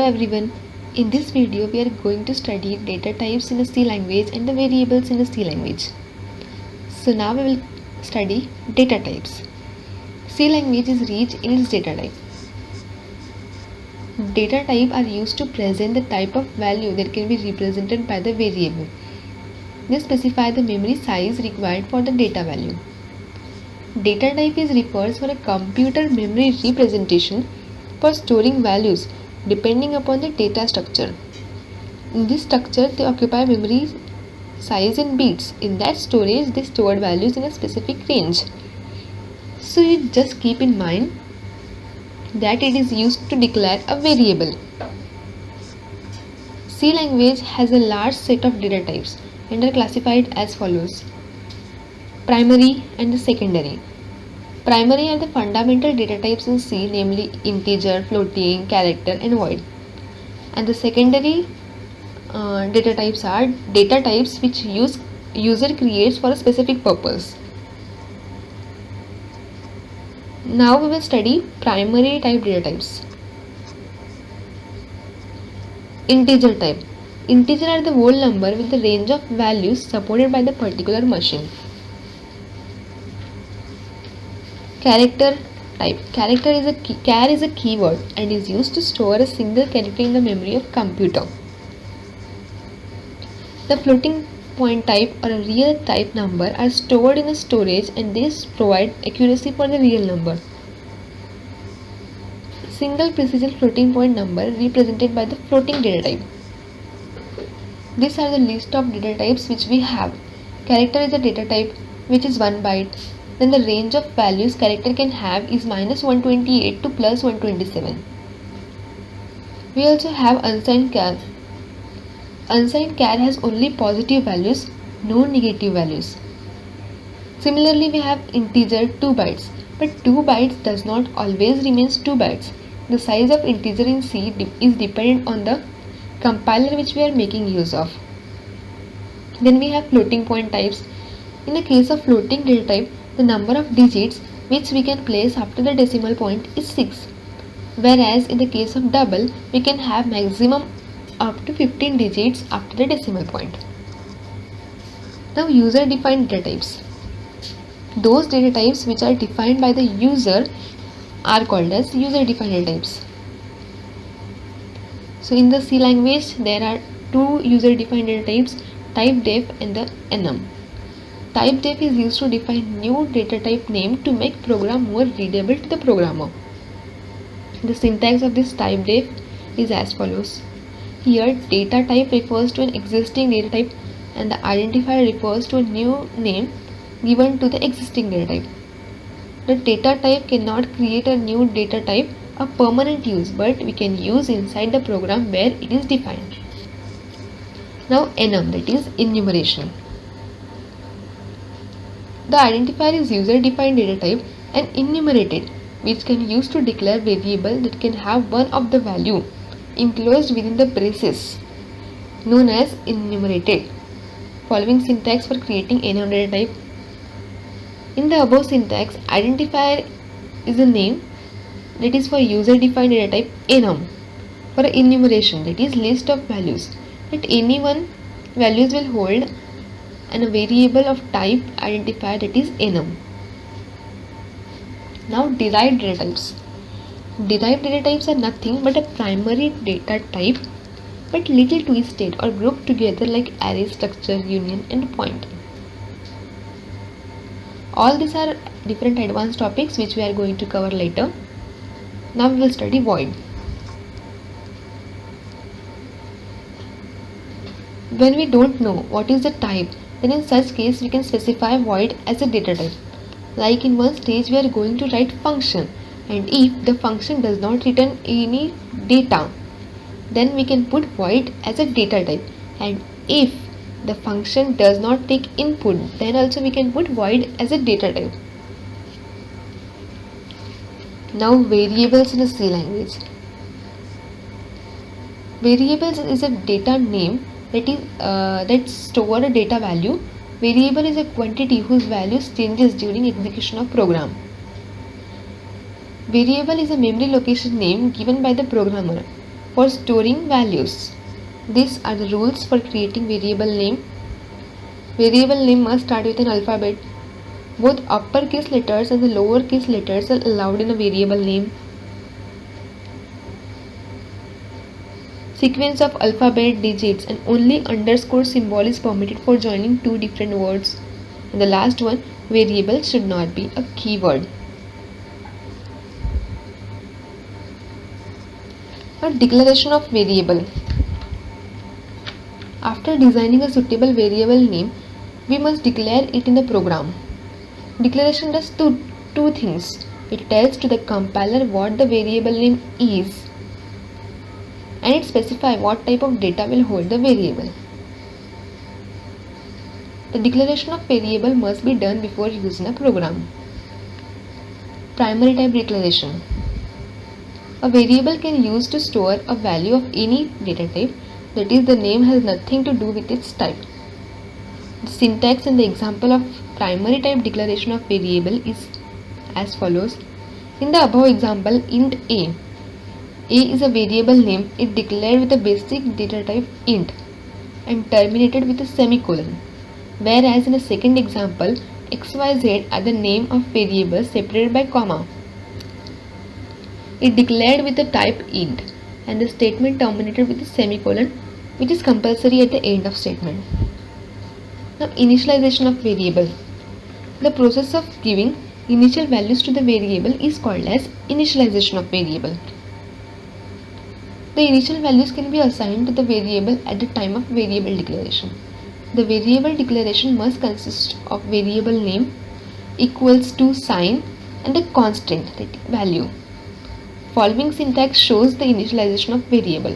everyone, in this video we are going to study data types in a C language and the variables in a C language. So now we will study data types. C language is rich in its data type. Data type are used to present the type of value that can be represented by the variable. They specify the memory size required for the data value. Data type is refers for a computer memory representation for storing values depending upon the data structure. In this structure, they occupy memory size in bits. In that storage, they stored values in a specific range. So you just keep in mind that it is used to declare a variable. C language has a large set of data types and are classified as follows. Primary and the secondary. Primary are the fundamental data types in C, namely integer, floating, character and void. And the secondary data types are data types which user creates for a specific purpose. Now we will study primary type data types. Integer type. Integer are the whole number with the range of values supported by the particular machine. Character type. Character is char is a keyword and is used to store a single character in the memory of computer. The floating point type or a real type number are stored in a storage and these provide accuracy for the real number. Single precision floating point number represented by the floating data type. These are the list of data types which we have. Character is a data type which is 1 byte. Then the range of values character can have is -128 to +127. We also have unsigned char. Unsigned char has only positive values, no negative values. Similarly, we have integer 2 bytes, but 2 bytes does not always remains 2 bytes. The size of integer in C is dependent on the compiler which we are making use of. Then we have floating point types. In the case of floating data type, the number of digits which we can place after the decimal point is 6. Whereas in the case of double, we can have maximum up to 15 digits after the decimal point. Now user defined data types. Those data types which are defined by the user are called as user defined data types. So in the C language there are two user defined data types, typedef and the enum. Typedef is used to define new data type name to make program more readable to the programmer. The syntax of this typedef is as follows. Here data type refers to an existing data type and the identifier refers to a new name given to the existing data type. The data type cannot create a new data type a permanent use, but we can use inside the program where it is defined. Now enum, that is enumeration. The identifier is user defined data type and enumerated, which can use to declare variable that can have one of the value enclosed within the braces known as enumerated. Following syntax for creating enum data type. In the above syntax, identifier is a name that is for user defined data type enum. For enumeration, that is list of values that any one values will hold and a variable of type identifier that is enum. Now derived data types. Derived data types are nothing but a primary data type but little twisted or grouped together like array, structure, union and point. All these are different advanced topics which we are going to cover later. Now we will study void. When we don't know what is the type, then in such case we can specify void as a data type. Like in one stage we are going to write function, and if the function does not return any data, then we can put void as a data type, and if the function does not take input, then also we can put void as a data type. Now variables in a C language. Variables is a data name that store a data value. Variable is a quantity whose value changes during execution of program. Variable is a memory location name given by the programmer. for storing values. These are the rules for creating variable name. Variable name must start with an alphabet. Both uppercase letters and the lowercase letters are allowed in a variable name. Sequence of alphabet digits and only underscore symbol is permitted for joining two different words. And the last one, variable should not be a keyword. A declaration of variable. After designing a suitable variable name, we must declare it in the program. Declaration does two things. It tells to the compiler what the variable name is, and it specifies what type of data will hold the variable. The declaration of variable must be done before use in a program. Primary type declaration. A variable can use to store a value of any data type, that is, the name has nothing to do with its type. The syntax in the example of primary type declaration of variable is as follows. In the above example, int a is a variable name. It declared with a basic data type int and terminated with a semicolon. Whereas in a second example, xyz are the name of variables separated by comma. It declared with the type int and the statement terminated with a semicolon, which is compulsory at the end of statement. Now, initialization of variable. The process of giving initial values to the variable is called as initialization of variable. The initial values can be assigned to the variable at the time of variable declaration. The variable declaration must consist of variable name equals to sign and a constant, that value. Following syntax shows the initialization of variable.